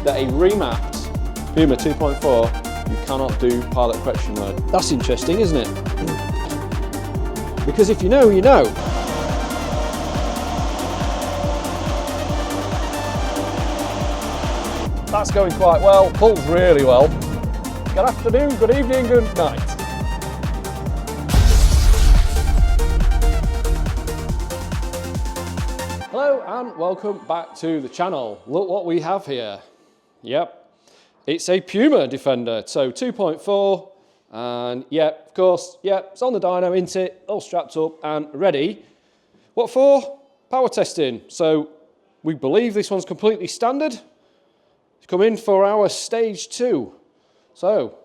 that a remapped Puma 2.4, you cannot do pilot correction mode. That's interesting, isn't it? Because if you know, you know. That's going quite well, pulls really well. Good afternoon, good evening, good night. Hello and welcome back to the channel. Look what we have here. Yep, it's a Puma Defender, so 2.4, and yep, of course, yep, it's on the dyno, isn't it? All strapped up and ready. What for? Power testing. So we believe this one's completely standard. Come in for our stage 2. So,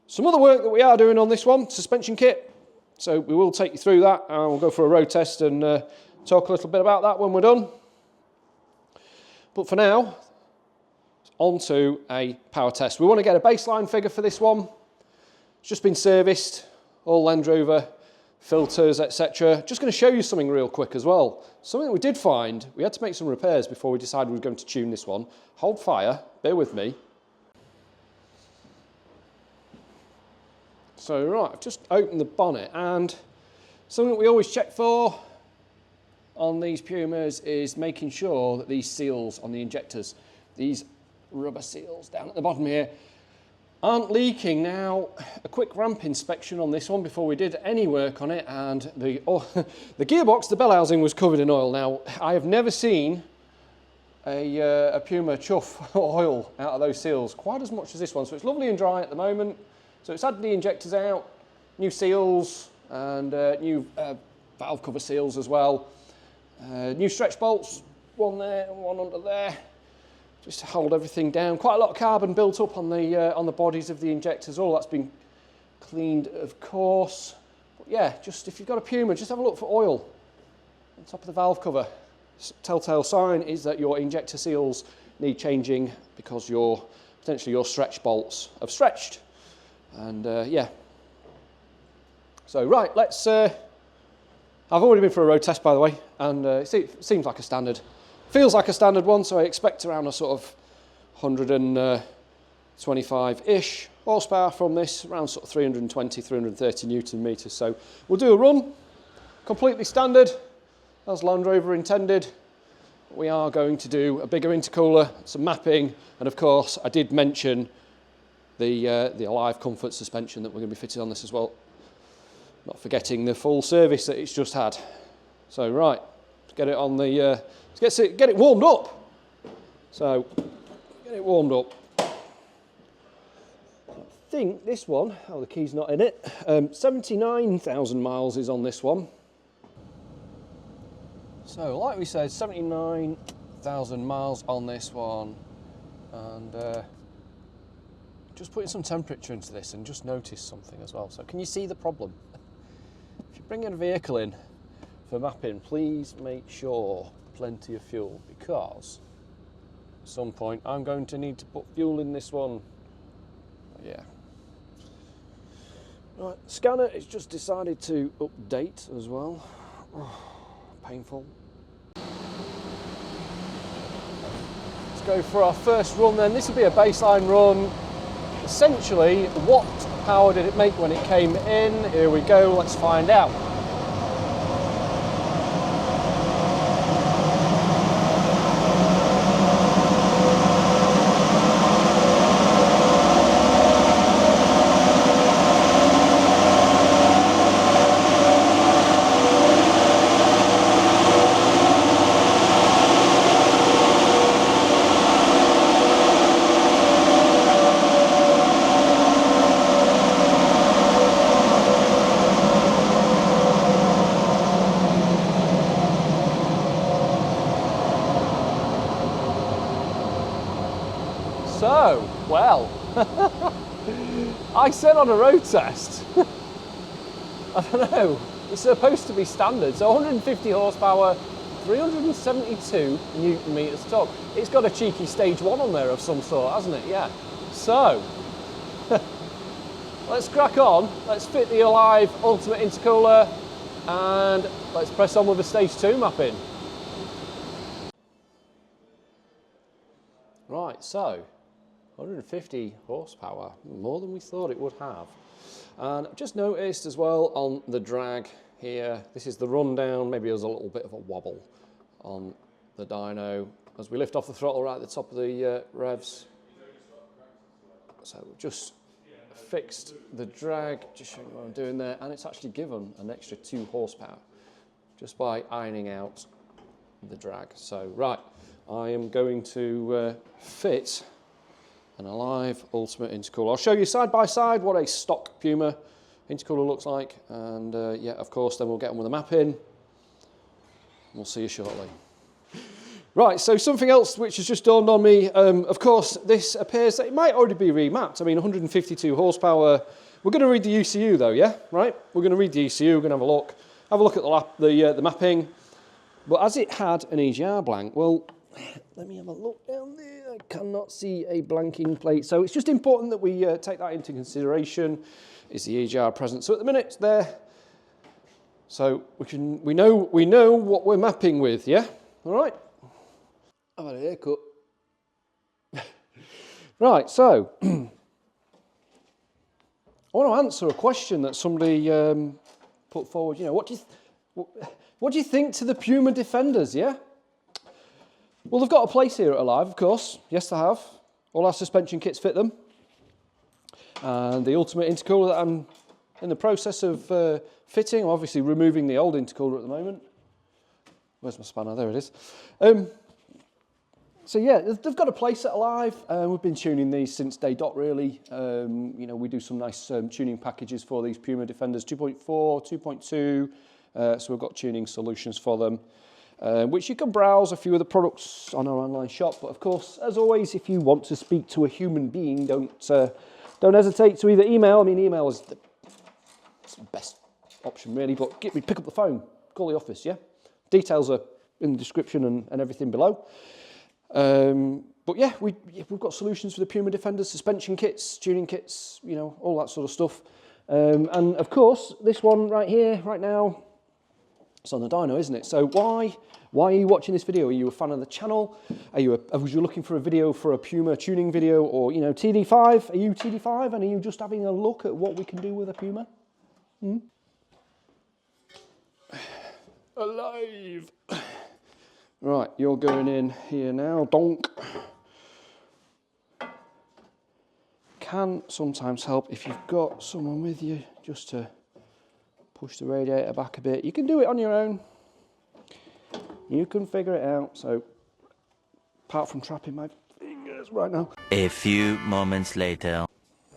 some other work that we are doing on this one, suspension kit. So we will take you through that and we'll go for a road test and talk a little bit about that when we're done. But for now, on to a power test. We want to get a baseline figure for this one. It's just been serviced, all Land Rover, filters, etc. Just going to show you something real quick as well. Something that we did find, we had to make some repairs before we decided we were going to tune this one. Hold fire, bear with me. So right, I've just opened the bonnet, and something that we always check for on these Pumas is making sure that these seals on the injectors, these rubber seals down at the bottom here, aren't leaking. Now, a quick ramp inspection on this one before we did any work on it, and the gearbox, the bell housing was covered in oil. Now, I have never seen a Puma chuff oil out of those seals quite as much as this one, so it's lovely and dry at the moment. So it's had the injectors out, new seals, and new valve cover seals as well. New stretch bolts, one there and one under there, just to hold everything down. Quite a lot of carbon built up on the bodies of the injectors. All that's been cleaned, of course. But yeah, just if you've got a Puma, just have a look for oil on top of the valve cover. Telltale sign is that your injector seals need changing because potentially your stretch bolts have stretched. And yeah. So right, let's. I've already been for a road test, by the way, and it seems like a standard. Feels like a standard one, so I expect around a sort of 125-ish horsepower from this, around sort of 320, 330 Newton meters. So we'll do a run, completely standard, as Land Rover intended. We are going to do a bigger intercooler, some mapping, and of course I did mention the Alive Comfort suspension that we're going to be fitting on this as well. Not forgetting the full service that it's just had. So right, let's get it on the, get it warmed up. So, get it warmed up. I think this one, oh, the key's not in it, 79,000 miles is on this one. So, like we said, 79,000 miles on this one. And just putting some temperature into this and just notice something as well. So, can you see the problem? If you're bringing a vehicle in for mapping, please make sure plenty of fuel, because at some point I'm going to need to put fuel in this one. Yeah. Right, scanner has just decided to update as well. Oh, painful. Let's go for our first run then. This will be a baseline run. Essentially, what power did it make when it came in? Here we go, let's find out. So, well, I said on a road test, I don't know, it's supposed to be standard, so 150 horsepower, 372 Newton meters torque. It's got a cheeky stage 1 on there of some sort, hasn't it? Yeah. So, let's crack on, let's fit the Alive Ultimate Intercooler, and let's press on with the stage 2 mapping. Right, so 150 horsepower, more than we thought it would have. And I've just noticed as well on the drag here, this is the rundown, maybe there's a little bit of a wobble on the dyno as we lift off the throttle right at the top of the revs. So we've just fixed the drag, just showing you what I'm doing there, and it's actually given an extra 2 horsepower just by ironing out the drag. So right, I am going to fit an Alive Ultimate Intercooler. I'll show you side by side what a stock Puma intercooler looks like, and yeah, of course, then we'll get on with the map in. We'll see you shortly. Right, so something else which has just dawned on me, of course, this appears that it might already be remapped. I mean, 152 horsepower. We're going to read the ECU though, yeah? Right? We're going to read the ECU, we're going to have a look at the mapping. But as it had an EGR blank, well, let me have a look down there. I cannot see a blanking plate. So it's just important that we take that into consideration. Is the EGR present? So at the minute it's there. So we know what we're mapping with, yeah? All right. I've had a haircut. Right, so I want to answer a question that somebody put forward. You know, what do you think to the Puma Defenders, yeah? Well, they've got a place here at Alive, of course. Yes, they have. All our suspension kits fit them. And the Ultimate Intercooler that I'm in the process of fitting, I'm obviously removing the old intercooler at the moment. Where's my spanner? There it is. So yeah, they've got a place at Alive. We've been tuning these since day dot, really. You know, we do some nice tuning packages for these Puma Defenders, 2.4, 2.2. So we've got tuning solutions for them, which you can browse a few of the products on our online shop. But of course, as always, if you want to speak to a human being, don't hesitate to either email. I mean, email is the best option, really. But pick up the phone, call the office. Yeah, details are in the description and everything below. But yeah, we've got solutions for the Puma Defenders, suspension kits, tuning kits, you know, all that sort of stuff. And of course, this one right here, right now, it's on the dyno, isn't it? So why are you watching this video? Are you a fan of the channel? Was you looking for a video for a Puma tuning video, or, you know, Td4? Are you Td4 and are you just having a look at what we can do with a Puma? Alive. Right, you're going in here now, donk. Can sometimes help if you've got someone with you, just to push the radiator back a bit. You can do it on your own. You can figure it out. So, apart from trapping my fingers right now. A few moments later.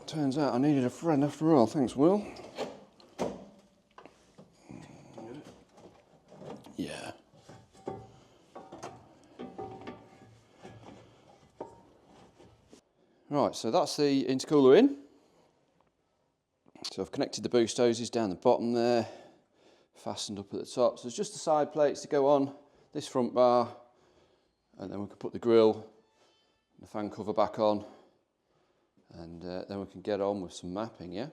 Turns out I needed a friend after all. Thanks, Will. Yeah. Right, so that's the intercooler in. So I've connected the boost hoses down the bottom there, fastened up at the top. So there's just the side plates to go on, this front bar, and then we can put the grille, the fan cover back on, and then we can get on with some mapping, yeah?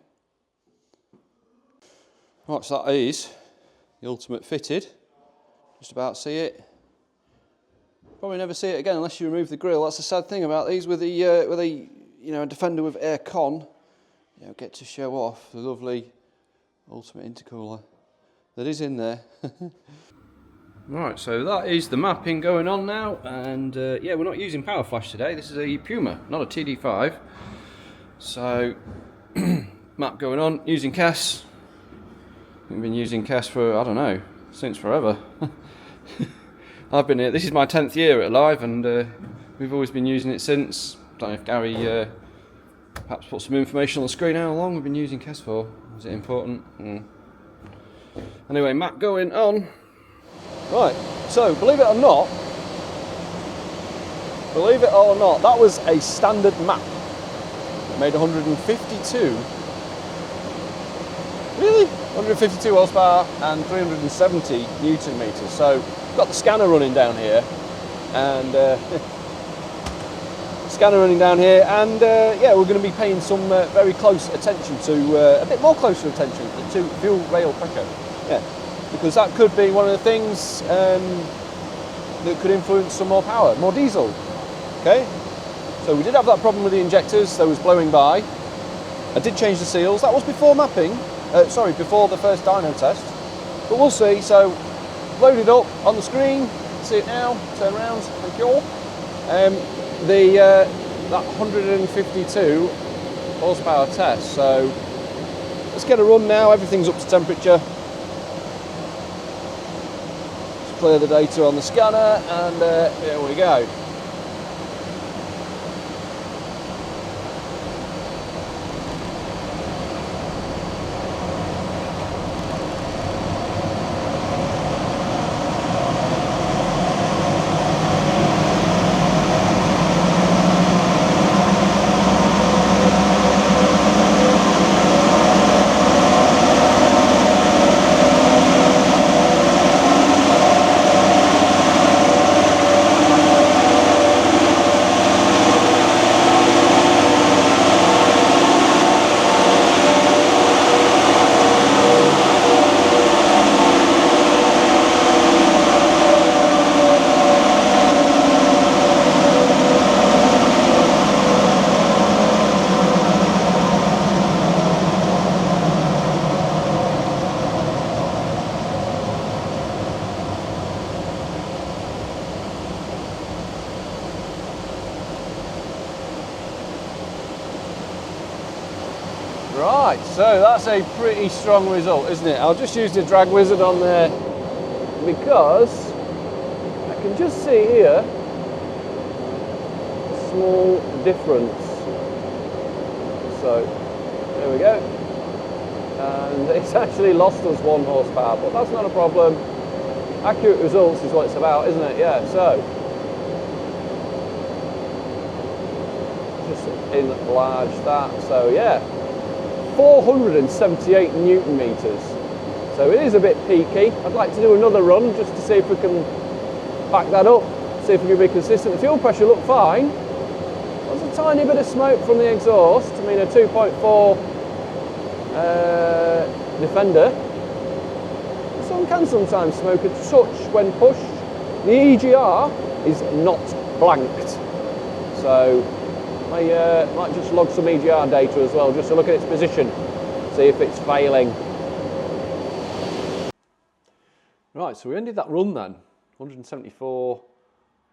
Right, so that is the Ultimate fitted. Just about see it. Probably never see it again unless you remove the grille. That's the sad thing about these with a you know, a Defender with air con. You know, get to show off the lovely Ultimate intercooler that is in there. Right, so that is the mapping going on now, and yeah, we're not using power flash today. This is a Puma, not a Td4. So map going on using CAS. We've been using CAS for, I don't know, since forever. I've been here, this is my 10th year at Alive, and we've always been using it since. Don't know if Gary perhaps put some information on the screen how long we've been using CAS for. Is it important? Anyway, map going on. Right, so believe it or not, that was a standard map. It made 152. Really? 152 horsepower and 370 Newton meters. So got the scanner running down here, and yeah, we're going to be paying some very close attention to a bit more closer attention to fuel rail pressure. Yeah, because that could be one of the things that could influence some more power, more diesel. Okay, So we did have that problem with the injectors, they was blowing by. I did change the seals, that was before mapping, before the first dyno test. But we'll see, so loaded up on the screen, see it now, turn around, thank you all. That 152 horsepower test, so let's get a run now, everything's up to temperature. Let's clear the data on the scanner and here we go. Right, so that's a pretty strong result, isn't it? I'll just use the drag wizard on there because I can just see here a small difference. So there we go. And it's actually lost us 1 horsepower, but that's not a problem. Accurate results is what it's about, isn't it? Yeah, so just enlarge that. So yeah. 478 Newton meters. So it is a bit peaky. I'd like to do another run just to see if we can back that up, see if we can be consistent. The fuel pressure looked fine. There's a tiny bit of smoke from the exhaust. I mean, a 2.4 Defender. Some can sometimes smoke a touch when pushed. The EGR is not blanked. So might just log some EGR data as well, just to look at its position, see if it's failing. Right, so we ended that run then. 174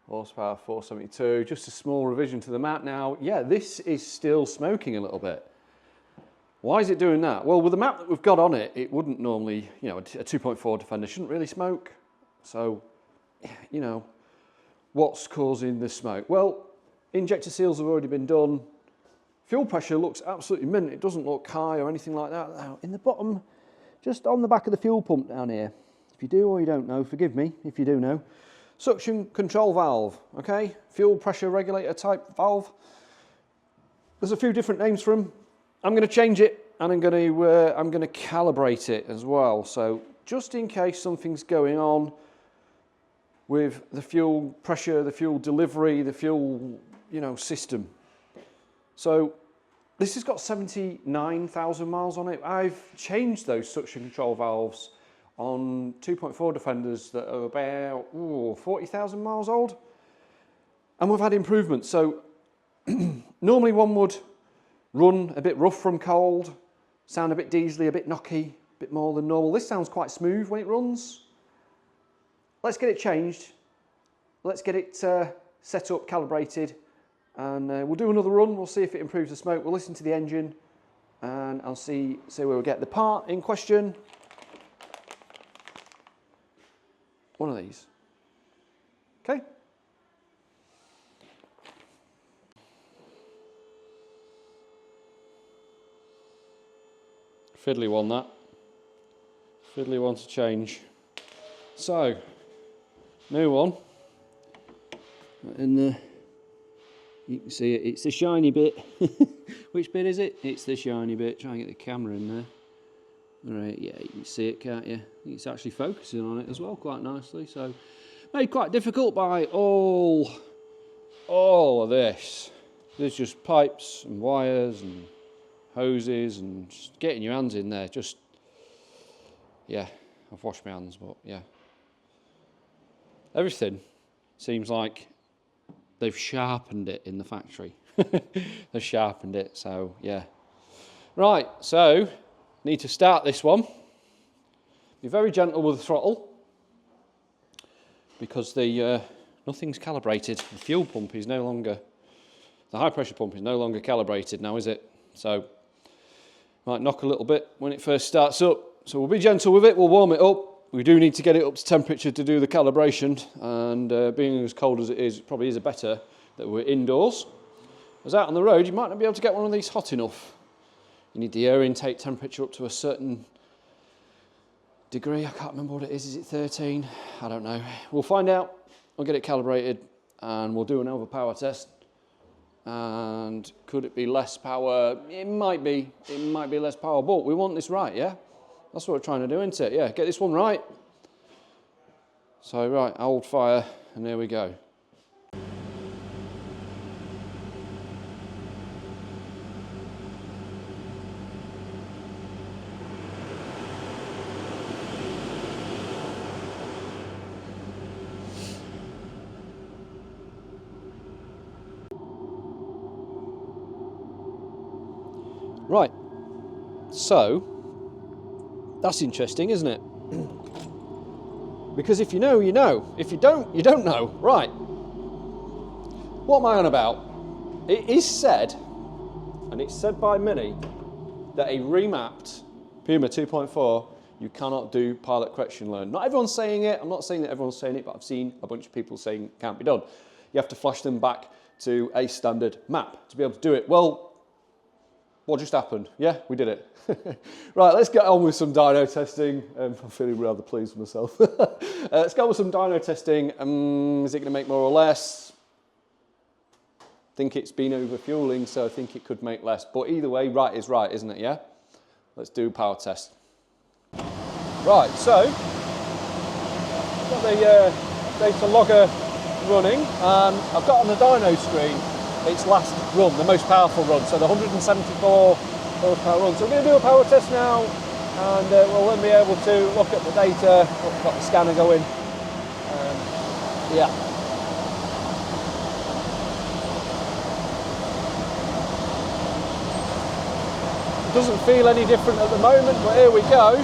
horsepower, 472, just a small revision to the map now. Yeah, this is still smoking a little bit. Why is it doing that? Well, with the map that we've got on it, it wouldn't normally, you know, a 2.4 Defender shouldn't really smoke. So, you know, what's causing the smoke? Well, injector seals have already been done. Fuel pressure looks absolutely mint. It doesn't look high or anything like that. Now, in the bottom, just on the back of the fuel pump down here, if you do or you don't know, forgive me if you do know, suction control valve, okay? Fuel pressure regulator type valve. There's a few different names for them. I'm going to change it and I'm going to calibrate it as well. So just in case something's going on with the fuel pressure, the fuel delivery, the fuel, you know, system. So this has got 79,000 miles on it. I've changed those suction control valves on 2.4 Defenders that are about 40,000 miles old. And we've had improvements. So normally one would run a bit rough from cold, sound a bit diesely, a bit knocky, a bit more than normal. This sounds quite smooth when it runs. Let's get it changed. Let's get it set up, calibrated, and we'll do another run. We'll see if it improves the smoke. We'll listen to the engine, and I'll see where we get. The part in question, one of these. Okay. Fiddly one, that. Fiddly one to change. So, new one. And you can see it, it's the shiny bit. Which bit is it? It's the shiny bit. Try and get the camera in there. Alright, yeah, you can see it, can't you? It's actually focusing on it as well quite nicely. So, made quite difficult by all of this. There's just pipes and wires and hoses and just getting your hands in there. Just, yeah, I've washed my hands, but yeah. Everything seems like they've sharpened it in the factory. They've sharpened it, so yeah. Right, so need to start this one. Be very gentle with the throttle because the nothing's calibrated. The fuel pump is no longer, the high pressure pump is no longer calibrated now, is it? So might knock a little bit when it first starts up. So we'll be gentle with it, we'll warm it up. We do need to get it up to temperature to do the calibration, and being as cold as it is, it probably is better that we're indoors. As out on the road, you might not be able to get one of these hot enough. You need the air intake temperature up to a certain degree. I can't remember what it is it 13? I don't know. We'll find out, we'll get it calibrated, and we'll do another power test. And could it be less power? It might be less power, but we want this right, yeah? That's what we're trying to do, isn't it? Yeah, get this one right. So, right, hold fire, and there we go. Right, so that's interesting, isn't it? Because if you know, you know. If you don't, you don't know. Right. What am I on about? It is said, and it's said by many, that a remapped Puma 2.4, you cannot do pilot correction learn. Not everyone's saying it. I'm not saying that everyone's saying it, but I've seen a bunch of people saying it can't be done. You have to flash them back to a standard map to be able to do it. Well, what just happened? Yeah, we did it. Right, let's get on with some dyno testing. I'm feeling rather pleased with myself. Let's go with some dyno testing. Is it going to make more or less? I think it's been overfueling, so I think it could make less. But either way, right is right, isn't it, yeah? Let's do power test. Right, so, got the data logger running. I've got on the dyno screen its last run, the most powerful run, so the 174 horsepower run. So we're going to do a power test now, and we'll then be able to look at the data. I've got the scanner going. Yeah. It doesn't feel any different at the moment, but here we go.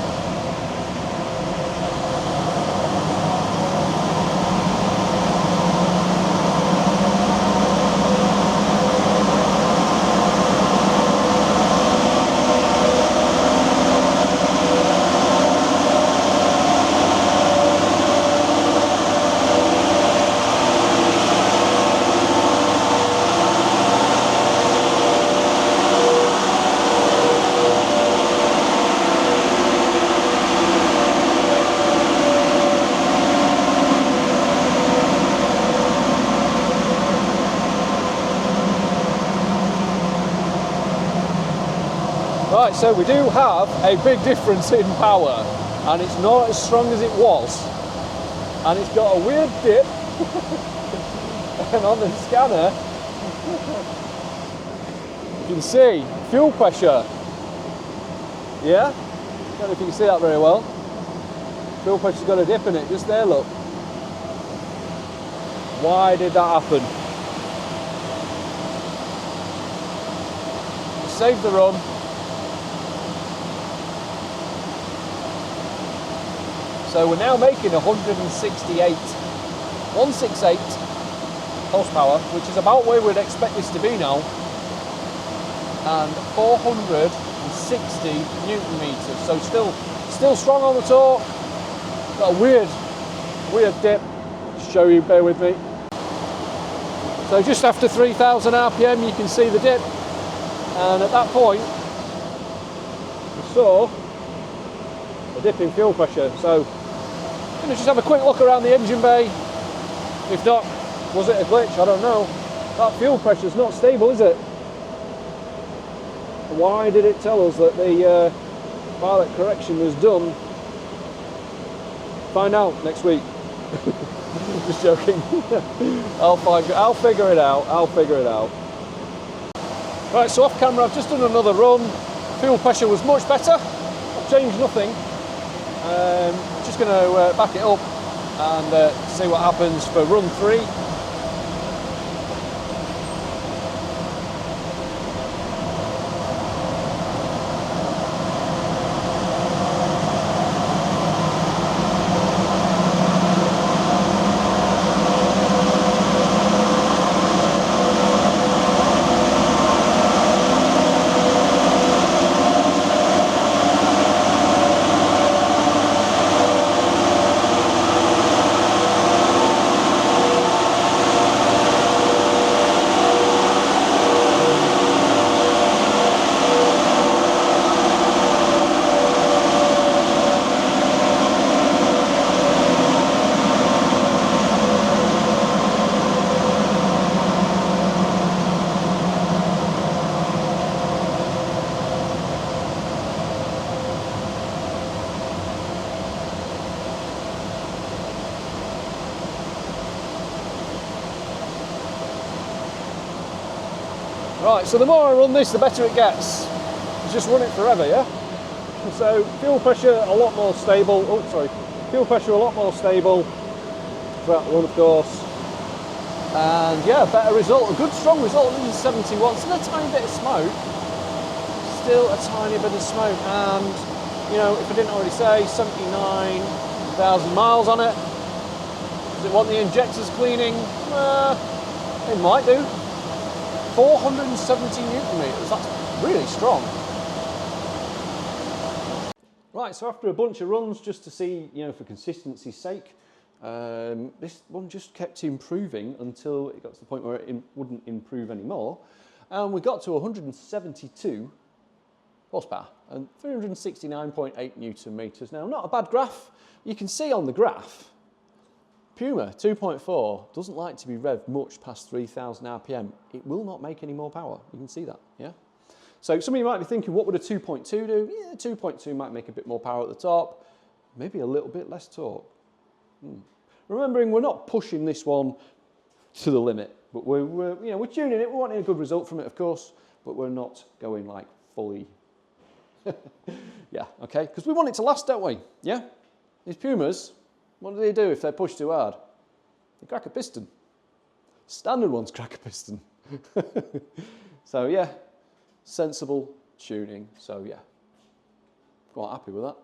Right, so we do have a big difference in power, and it's not as strong as it was, and it's got a weird dip, and on the scanner you can see fuel pressure, yeah? I don't know if you can see that very well. Fuel pressure's got a dip in it, just there, look. Why did that happen? Save the run. So we're now making 168 horsepower, which is about where we'd expect this to be now, and 460 Newton meters. So still strong on the torque. Got a weird dip. Show you, bear with me. So just after 3,000 RPM, you can see the dip, and at that point, we saw a dip in fuel pressure. So I'm going to just have a quick look around the engine bay. If not, was it a glitch? I don't know. That fuel pressure is not stable, is it? Why did it tell us that the pilot correction was done? Find out next week. Just joking. I'll figure it out. I'll figure it out. Right, so off camera, I've just done another run. Fuel pressure was much better. I've changed nothing. Just going to back it up and see what happens for run 3. Right, so the more I run this, the better it gets. Just run it forever, yeah? So fuel pressure a lot more stable. Oh, sorry. Fuel pressure a lot more stable throughout the run, of course. And yeah, better result, a good strong result. This is 71. Still a tiny bit of smoke. Still a tiny bit of smoke. And you know, if I didn't already say, 79,000 miles on it. Does it want the injectors cleaning? It might do. 470 Newton meters. That's really strong. Right, so after a bunch of runs, just to see, you know, for consistency's sake, this one just kept improving until it got to the point where it wouldn't improve anymore. And we got to 172 horsepower and 369.8 Newton meters. Now, not a bad graph. You can see on the graph, Puma 2.4 doesn't like to be revved much past 3,000 RPM. It will not make any more power. You can see that, yeah? So some of you might be thinking, what would a 2.2 do? Yeah, 2.2 might make a bit more power at the top, maybe a little bit less torque. Remembering we're not pushing this one to the limit, but we're tuning it. We're wanting a good result from it, of course, but we're not going like fully. Yeah, okay, because we want it to last, don't we? Yeah? These Pumas, what do if they're pushed too hard? They crack a piston. Standard ones crack a piston. So yeah, sensible tuning. So yeah, quite happy with that.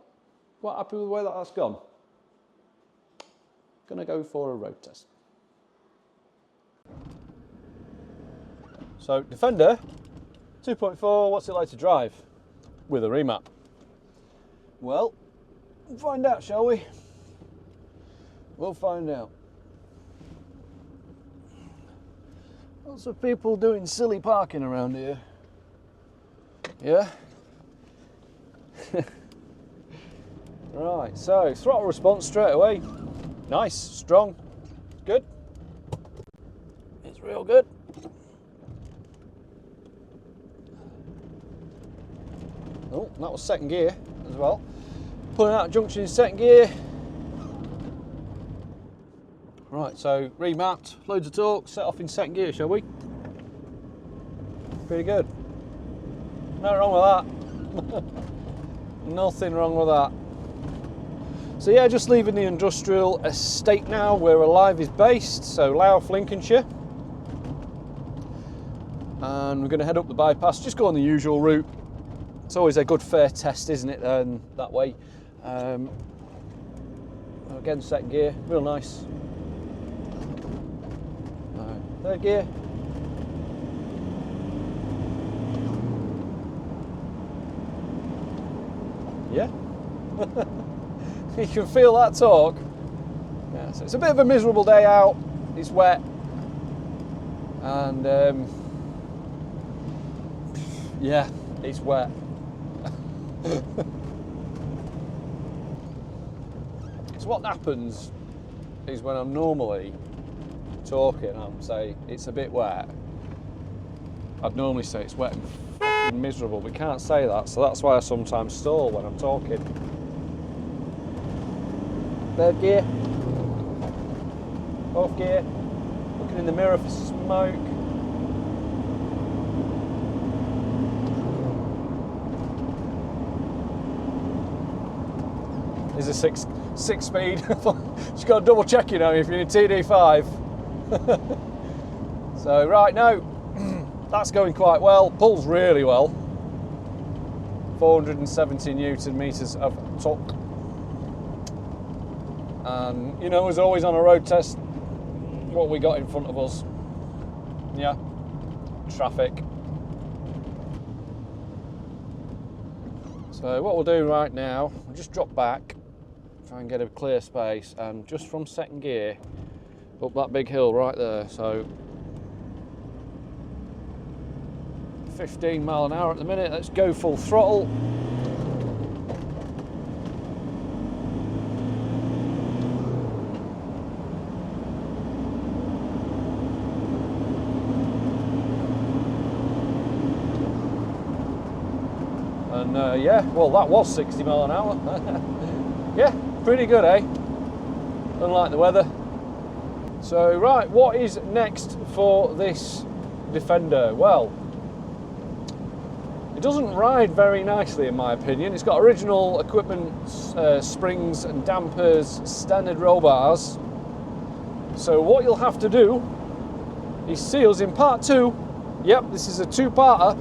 Quite happy with the way that's gone. Gonna go for a road test. So Defender 2.4, what's it like to drive with a remap? Well, we'll find out, shall we? We'll find out. Lots of people doing silly parking around here. Yeah? Right, so throttle response straight away. Nice, strong, good. It's real good. Oh, that was second gear as well. Pulling out junction in second gear. Right, so remapped, loads of torque, set off in second gear, shall we? Pretty good. Nothing wrong with that. Nothing wrong with that. So yeah, just leaving the industrial estate now where Alive is based, so Louth, Lincolnshire. And we're going to head up the bypass, just go on the usual route. It's always a good fair test, isn't it, that way. Again, second gear, real nice. Third gear. Yeah. You can feel that torque. Yeah, so it's a bit of a miserable day out. It's wet. And yeah, it's wet. So what happens is when I'm normally talking, I'm saying it's a bit wet. I'd normally say it's wet and fucking miserable, but can't say that, so that's why I sometimes stall when I'm talking. Third gear, fourth gear, looking in the mirror for smoke. Is a six speed. Just got to double check, you know, if you're in Td4. So right now, that's going quite well. Pulls really well. 470 Newton meters of torque. And you know, as always on a road test, what we got in front of us. Yeah, traffic. So what we'll do right now, we'll just drop back, try and get a clear space, and just from second gear up that big hill right there. So 15 mile an hour at the minute. Let's go full throttle. And yeah, well, that was 60 mile an hour. Yeah, pretty good, eh? Unlike the weather. So right, what is next for this Defender? Well, It doesn't ride very nicely in my opinion. It's got original equipment, springs and dampers, standard roll bars. So what you'll have to do is see us in part 2. Yep, this is a 2-parter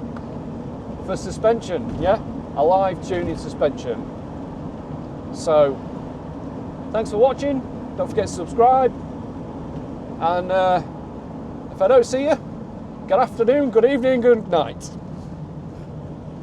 for suspension, yeah? A live tuning suspension. So, thanks for watching. Don't forget to subscribe. And if I don't see you, good afternoon, good evening, good night.